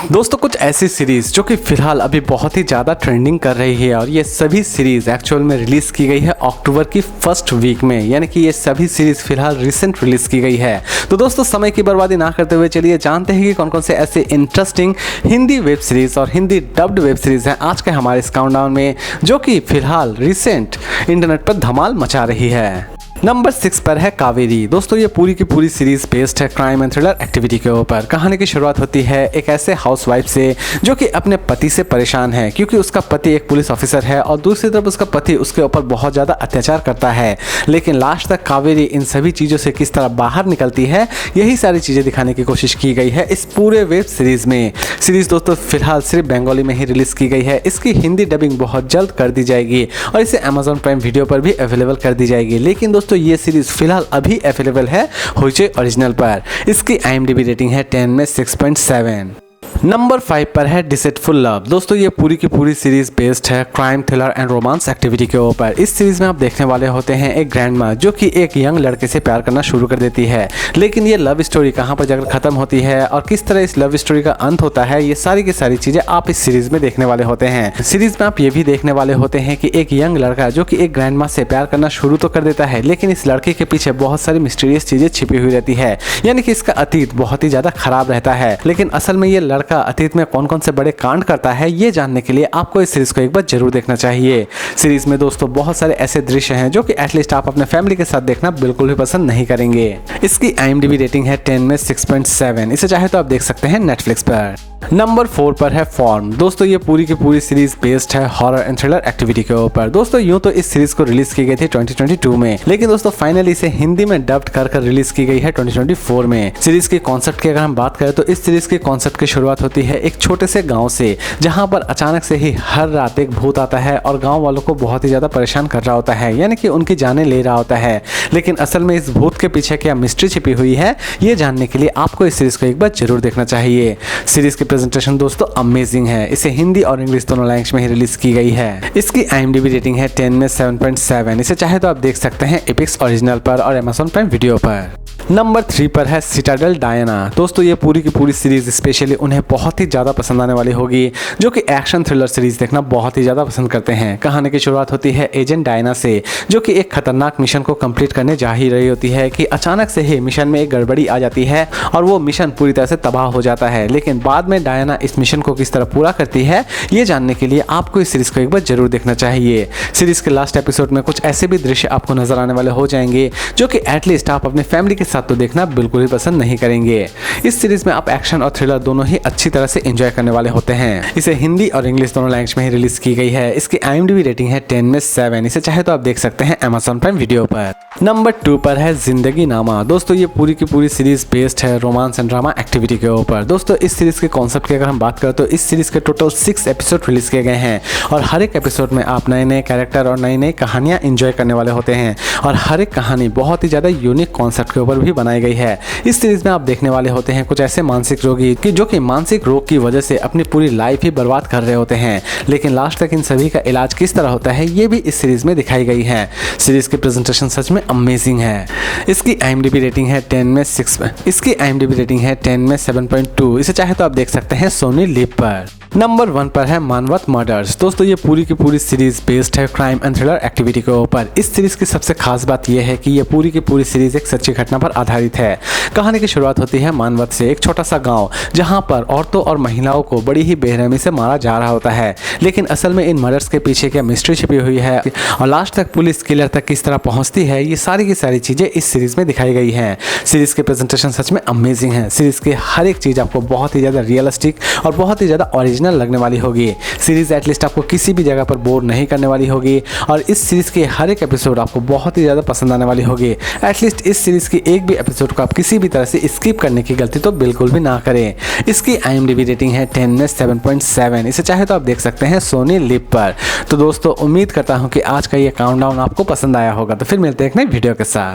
दोस्तों कुछ ऐसी सीरीज जो कि फिलहाल अभी बहुत ही ज़्यादा ट्रेंडिंग कर रही है और ये सभी सीरीज एक्चुअल में रिलीज़ की गई है अक्टूबर की फर्स्ट वीक में, यानी कि ये सभी सीरीज फिलहाल रिसेंट रिलीज़ की गई है। तो दोस्तों समय की बर्बादी ना करते हुए चलिए जानते हैं कि कौन कौन से ऐसे इंटरेस्टिंग हिंदी वेब सीरीज और हिंदी डब्ड वेब सीरीज हैं आज के हमारे इस काउंटडाउन में, जो कि फिलहाल रिसेंट इंटरनेट पर धमाल मचा रही है। नंबर 6 पर है कावेरी। दोस्तों ये पूरी की पूरी सीरीज बेस्ड है क्राइम एंड थ्रिलर एक्टिविटी के ऊपर। कहानी की शुरुआत होती है एक ऐसे हाउसवाइफ से जो कि अपने पति से परेशान है क्योंकि उसका पति एक पुलिस ऑफिसर है और दूसरी तरफ उसका पति उसके ऊपर बहुत ज़्यादा अत्याचार करता है। लेकिन लास्ट तक कावेरी इन सभी चीज़ों से किस तरह बाहर निकलती है, यही सारी चीज़ें दिखाने की कोशिश की गई है इस पूरे वेब सीरीज़ में। सीरीज़ दोस्तों फिलहाल सिर्फ बंगाली में ही रिलीज़ की गई है। इसकी हिंदी डबिंग बहुत जल्द कर दी जाएगी और इसे अमेजॉन प्राइम वीडियो पर भी अवेलेबल कर दी जाएगी। लेकिन दोस्तों ये सीरीज फिलहाल अभी अवेलेबल है होइचे ओरिजिनल पर। इसकी IMDb रेटिंग है 10 में 6.7। नंबर 5 पर है डिसेटफुल लव। दोस्तों ये पूरी की पूरी सीरीज बेस्ड है crime thriller and romance activity के ऊपर। इस सीरीज में आप देखने वाले होते हैं एक ग्रैंडमा जो कि एक यंग लड़के से प्यार करना शुरू कर देती है। लेकिन ये लव स्टोरी कहां पर जाकर खत्म होती है और किस तरह इस लव स्टोरी का अंत होता है, ये सारी की सारी चीजें आप इस सीरीज में देखने वाले होते हैं। सीरीज में आप ये भी देखने वाले होते हैं कि एक यंग लड़का जो कि एक ग्रैंडमा से प्यार करना शुरू तो कर देता है, लेकिन इस लड़के के पीछे बहुत सारी मिस्टीरियस चीजें छिपी हुई रहती है, यानी कि इसका अतीत बहुत ही ज्यादा खराब रहता है। लेकिन असल में ये लड़का अतीत में कौन कौन से बड़े कांड करता है, ये जानने के लिए आपको इस सीरीज को एक बार जरूर देखना चाहिए। सीरीज में दोस्तों बहुत सारे ऐसे दृश्य हैं जो कि एटलीस्ट आप अपने फैमिली के साथ देखना बिल्कुल भी पसंद नहीं करेंगे। इसकी IMDb रेटिंग है 10 में 6.7। इसे चाहे तो आप देख सकते हैं नेटफ्लिक्स पर। नंबर 4 पर है फॉर्म। दोस्तों ये पूरी की पूरी सीरीज बेस्ड है हॉरर एंड थ्रिलर एक्टिविटी के ऊपर। दोस्तों यूं तो इस सीरीज को रिलीज की गई थी 2022 में, लेकिन दोस्तों फाइनली इसे हिंदी में डब्ड कर रिलीज की गई है 2024 में। सीरीज के कॉन्सेप्ट की अगर हम बात करें तो इस सीरीज के कॉन्सेप्ट की शुरुआत होती है एक छोटे से गाँव से, जहाँ पर अचानक से ही हर रात एक भूत आता है और गाँव वालों को बहुत ही ज्यादा परेशान कर रहा होता है, यानी कि उनकी जानें ले रहा होता है। लेकिन असल में इस भूत के पीछे क्या मिस्ट्री छिपी हुई है, ये जानने के लिए आपको इस सीरीज को एक बार जरूर देखना चाहिए। सीरीज की प्रेजेंटेशन दोस्तों अमेजिंग है। इसे हिंदी और इंग्लिश दोनों लैंग्वेज में ही रिलीज की गई है। इसकी IMDb रेटिंग है 10 में 7.7। इसे चाहे तो आप देख सकते हैं एपिक्स ओरिजिनल पर और अमेज़न प्राइम वीडियो पर। नंबर 3 पर है सिटाडेल डायना। दोस्तों ये पूरी की पूरी सीरीज स्पेशली उन्हें बहुत ही ज़्यादा पसंद आने वाली होगी जो कि एक्शन थ्रिलर सीरीज देखना बहुत ही ज़्यादा पसंद करते हैं। कहानी की शुरुआत होती है एजेंट डायना से जो कि एक खतरनाक मिशन को कंप्लीट करने जा ही रही होती है कि अचानक से ही मिशन में एक गड़बड़ी आ जाती है और वो मिशन पूरी तरह से तबाह हो जाता है। लेकिन बाद में डायना इस मिशन को किस तरह पूरा करती है, ये जानने के लिए आपको इस सीरीज को एक बार जरूर देखना चाहिए। सीरीज के लास्ट एपिसोड में कुछ ऐसे भी दृश्य आपको नजर आने वाले हो जाएंगे जो कि एटलीस्ट आप अपने फैमिली के साथ तो देखना बिल्कुल ही पसंद नहीं करेंगे। इस सीरीज में आप एक्शन और थ्रिलर दोनों ही अच्छी तरह से एंजॉय करने वाले होते हैं। इसे हिंदी और इंग्लिश दोनों लैंग्वेज में ही रिलीज की गई है। इसकी IMDb रेटिंग है 10 में 7। इसे चाहे तो आप देख सकते हैं अमेज़न प्राइम वीडियो पर। नंबर 2 पर है जिंदगी नामा। दोस्तों ये पूरी की पूरी सीरीज बेस्ड है रोमांस एंड ड्रामा एक्टिविटी के ऊपर। दोस्तों इस सीरीज के कॉन्सेप्ट की अगर हम बात करें तो इस सीरीज के टोटल 6 एपिसोड रिलीज किए गए हैं और हर एक एपिसोड में आप नए नए कैरेक्टर और नई नई कहानियां एंजॉय करने वाले होते हैं और हर एक कहानी बहुत ही ज्यादा यूनिक कॉन्सेप्ट के ऊपर भी बनाई गई है। इस सीरीज में आप देखने वाले होते हैं कुछ ऐसे मानसिक रोगी कि जो कि मानसिक रोग की वजह से अपनी पूरी लाइफ ही बर्बाद कर रहे होते हैं, लेकिन लास्ट तक इन सभी का इलाज किस तरह होता है ये भी इस सीरीज में दिखाई गई है। सीरीज की प्रेजेंटेशन सच में अमेजिंग है। इसकी IMDb रेटिंग है 10 में 6। इसकी IMDb रेटिंग है 10 में 7.2। इसे चाहे तो आप देख सकते हैं सोनी लिव पर। नंबर 1 पर है मानवत मर्डर्स। दोस्तों ये पूरी की पूरी सीरीज बेस्ड है क्राइम एंड थ्रिलर एक्टिविटी के ऊपर। इस सीरीज की सबसे खास बात यह है कि ये पूरी की पूरी सीरीज एक सच्ची घटना पर आधारित है। कहानी की शुरुआत होती है मानवत से, एक छोटा सा गांव जहां पर औरतों और महिलाओं को बड़ी ही बेरहमी से मारा जा रहा होता है। लेकिन असल में इन मर्डर्स के पीछे क्या मिस्ट्री छिपी हुई है और लास्ट तक पुलिस किलर तक किस तरह पहुंचती है, ये सारी की सारी चीजें इस सीरीज में दिखाई गई हैं। सीरीज के प्रेजेंटेशन सच में अमेजिंग है। सीरीज की हर एक चीज आपको बहुत ही ज्यादा रियलिस्टिक और बहुत ही ज्यादा ओरिजिनल लगने वाली होगी। सीरीज एटलीस्ट आपको किसी भी जगह पर बोर नहीं करने वाली होगी और इस सीरीज के हर एक एपिसोड आपको बहुत ही ज्यादा पसंद आने वाली होगी। एटलीस्ट इस सीरीज की एक भी एपिसोड को आप किसी भी तरह से स्किप करने की गलती तो बिल्कुल भी ना करें। इसकी IMDb रेटिंग है 10 में 7.7। इसे चाहे तो आप देख सकते हैं सोनी लिव पर। तो दोस्तों उम्मीद करता हूं कि आज का ये काउंटडाउन आपको पसंद आया होगा। तो फिर मिलते हैं एक नई वीडियो के साथ।